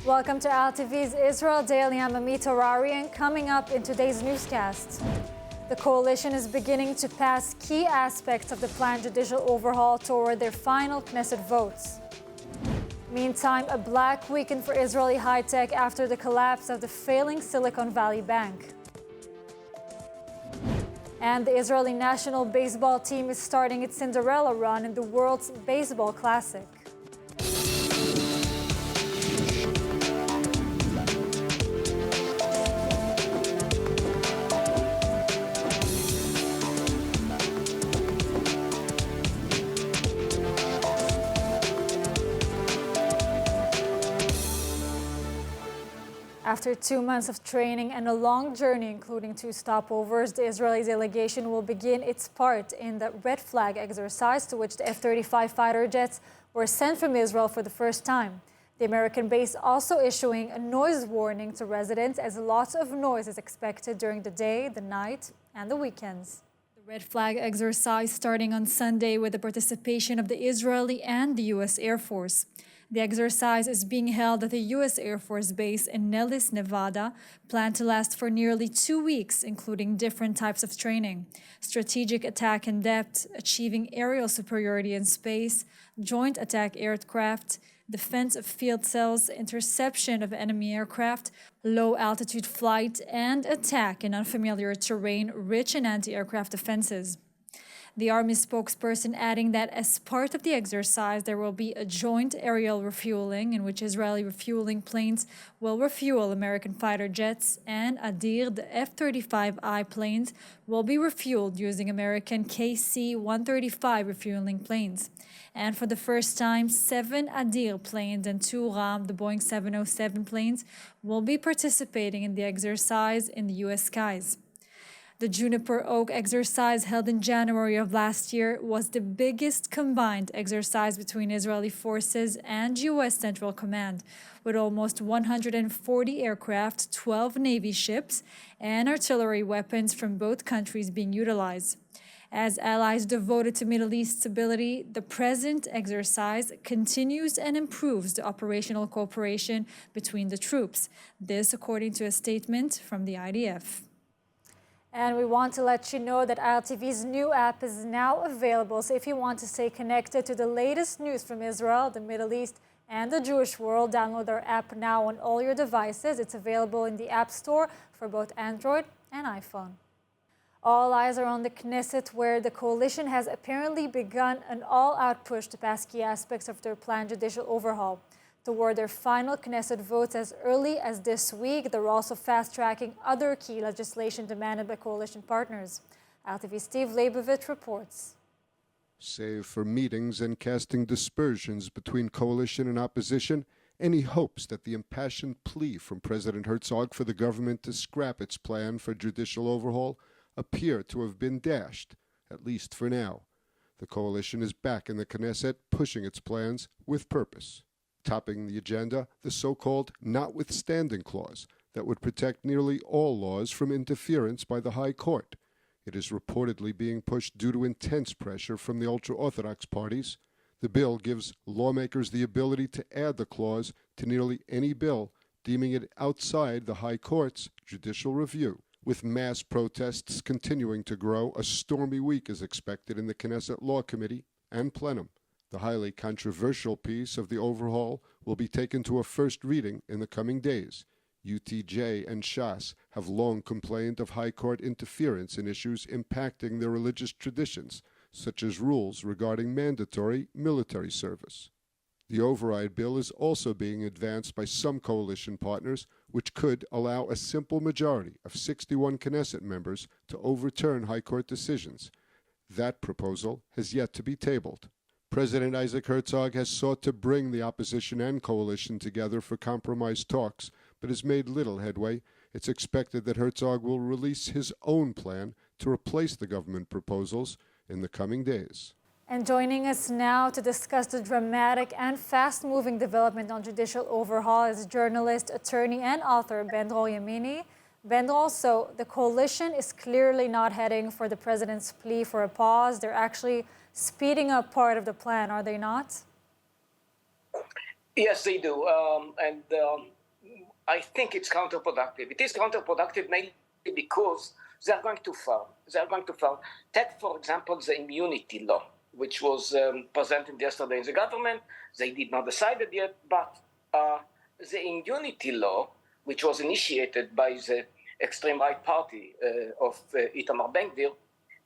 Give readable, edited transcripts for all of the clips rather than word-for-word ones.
Welcome to ILTV's Israel Daily. I'm Amit Harari, and coming up in today's newscast, the coalition is beginning to pass key aspects of the planned judicial overhaul toward their final Knesset votes. Meantime, a black weekend for Israeli high-tech after the collapse of the failing Silicon Valley Bank. And the Israeli national baseball team is starting its Cinderella Run in the world's baseball classic. After 2 months of training and a long journey, including 2 stopovers, the Israeli delegation will begin its part in the red flag exercise to which the F-35 fighter jets were sent from Israel for the first time. The American base also issuing a noise warning to residents as lots of noise is expected during the day, the night, and the weekends. The red flag exercise starting on Sunday with the participation of the Israeli and the U.S. Air Force. The exercise is being held at the U.S. Air Force Base in Nellis, Nevada, planned to last for nearly 2 weeks, including different types of training: strategic attack in depth, achieving aerial superiority in space, joint attack aircraft, defense of field cells, interception of enemy aircraft, low-altitude flight, and attack in unfamiliar terrain rich in anti-aircraft defenses. The Army spokesperson adding that as part of the exercise, there will be a joint aerial refueling in which Israeli refueling planes will refuel American fighter jets, and Adir, the F-35I planes, will be refueled using American KC-135 refueling planes. And for the first time, 7 Adir planes and 2 Ram, the Boeing 707 planes, will be participating in the exercise in the U.S. skies. The Juniper Oak exercise held in January of last year was the biggest combined exercise between Israeli forces and U.S. Central Command, with almost 140 aircraft, 12 Navy ships, and artillery weapons from both countries being utilized. As allies devoted to Middle East stability, the present exercise continues and improves the operational cooperation between the troops. This according to a statement from the IDF. And we want to let you know that ILTV's new app is now available. So if you want to stay connected to the latest news from Israel, the Middle East, and the Jewish world, download our app now on all your devices. It's available in the App Store for both Android and iPhone. All eyes are on the Knesset, where the coalition has apparently begun an all-out push to pass key aspects of their planned judicial overhaul toward their final Knesset votes as early as this week. They're also fast-tracking other key legislation demanded by coalition partners. ILTV's Steve Leibovitz reports. Save for meetings and casting dispersions between coalition and opposition, any hopes that the impassioned plea from President Herzog for the government to scrap its plan for judicial overhaul appear to have been dashed, at least for now. The coalition is back in the Knesset, pushing its plans with purpose. Topping the agenda, the so-called notwithstanding clause that would protect nearly all laws from interference by the High Court. It is reportedly being pushed due to intense pressure from the ultra-Orthodox parties. The bill gives lawmakers the ability to add the clause to nearly any bill, deeming it outside the High Court's judicial review. With mass protests continuing to grow, a stormy week is expected in the Knesset Law Committee and plenum. The highly controversial piece of the overhaul will be taken to a first reading in the coming days. UTJ and Shas have long complained of High Court interference in issues impacting their religious traditions, such as rules regarding mandatory military service. The override bill is also being advanced by some coalition partners, which could allow a simple majority of 61 Knesset members to overturn High Court decisions. That proposal has yet to be tabled. President Isaac Herzog has sought to bring the opposition and coalition together for compromise talks, but has made little headway. It's expected that Herzog will release his own plan to replace the government proposals in the coming days. And joining us now to discuss the dramatic and fast-moving development on judicial overhaul is journalist, attorney, and author Bando Yamini. Bando, so the coalition is clearly not heading for the president's plea for a pause. They're actually speeding up part of the plan, are they not? Yes, they do. I think it's counterproductive. It is counterproductive mainly because they are going too far. They are going too far. Take, for example, the immunity law, which was presented yesterday in the government. They did not decide it yet, but the immunity law, which was initiated by the extreme right party of Itamar Ben-Gvir,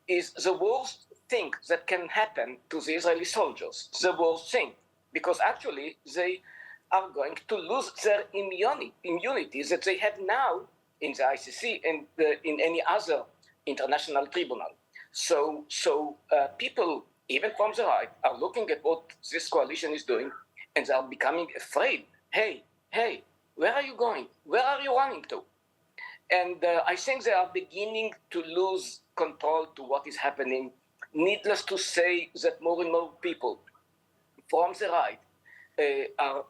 is the worst thing that can happen to the Israeli soldiers. The worst thing, because actually they are going to lose their immunity that they have now in the ICC and in any other international tribunal. So people, even from the right, are looking at what this coalition is doing, and they are becoming afraid. Hey, where are you going? Where are you running to? And I think they are beginning to lose control to what is happening. Needless to say that more and more people from the right are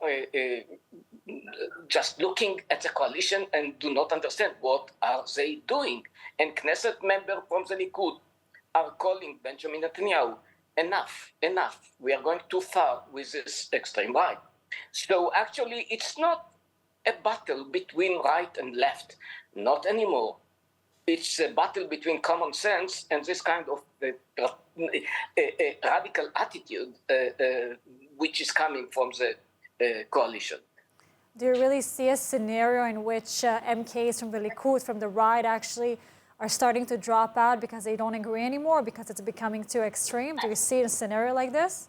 just looking at the coalition and do not understand what are they doing. And Knesset members from the Likud are calling Benjamin Netanyahu, enough. We are going too far with this extreme right. So actually, it's not a battle between right and left, not anymore. It's a battle between common sense and this kind of radical attitude which is coming from the coalition. Do you really see a scenario in which MKs from the Likud, from the right, actually are starting to drop out because they don't agree anymore, because it's becoming too extreme? Do you see a scenario like this?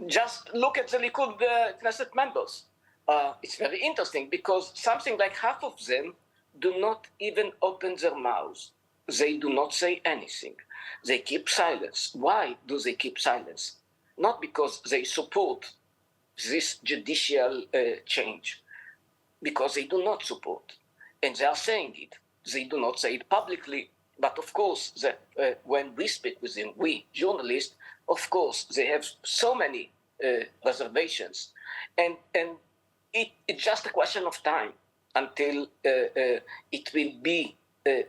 Just look at the Likud Knesset members. It's very interesting because something like half of them do not even open their mouths. They do not say anything. They keep silence. Why do they keep silence? Not because they support this judicial change, because they do not support. And they are saying it. They do not say it publicly. But of course, when we speak with them, we journalists, of course, they have so many reservations. And it's just a question of time until it will be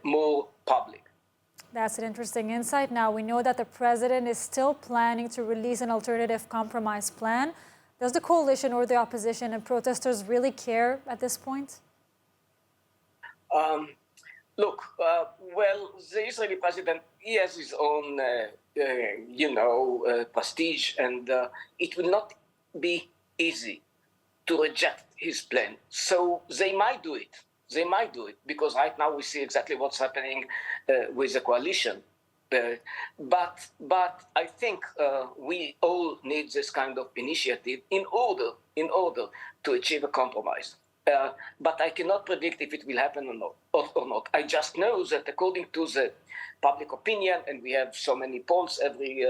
more public. That's an interesting insight. Now, we know that the president is still planning to release an alternative compromise plan. Does the coalition or the opposition and protesters really care at this point? Look, well, the Israeli president, he has his own, prestige, and it will not be easy to reject his plan. So they might do it. They might do it because right now we see exactly what's happening with the coalition. But I think we all need this kind of initiative in order to achieve a compromise. But I cannot predict if it will happen or not. I just know that according to the public opinion, and we have so many polls every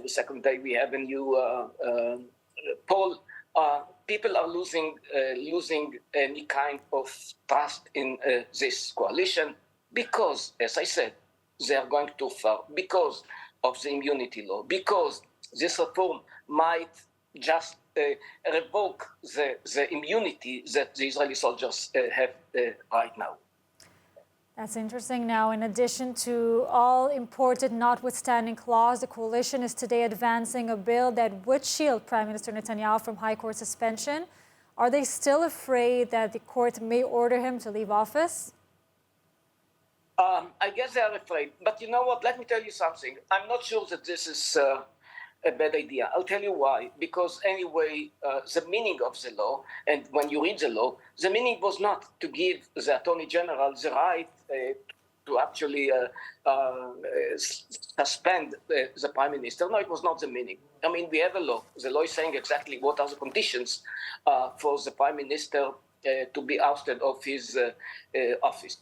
second day, we have a new poll. People are losing any kind of trust in this coalition because, as I said, they are going too far because of the immunity law, because this reform might just revoke the immunity that the Israeli soldiers have right now. That's interesting. Now, in addition to all imported notwithstanding clause, the coalition is today advancing a bill that would shield Prime Minister Netanyahu from high court suspension. Are they still afraid that the court may order him to leave office? I guess they are afraid. But you know what? Let me tell you something. I'm not sure that this is a bad idea. I'll tell you why. Because anyway, the meaning of the law, and when you read the law, the meaning was not to give the Attorney General the right to actually suspend the Prime Minister. No, it was not the meaning. I mean, we have a law. The law is saying exactly what are the conditions for the Prime Minister to be ousted of his office.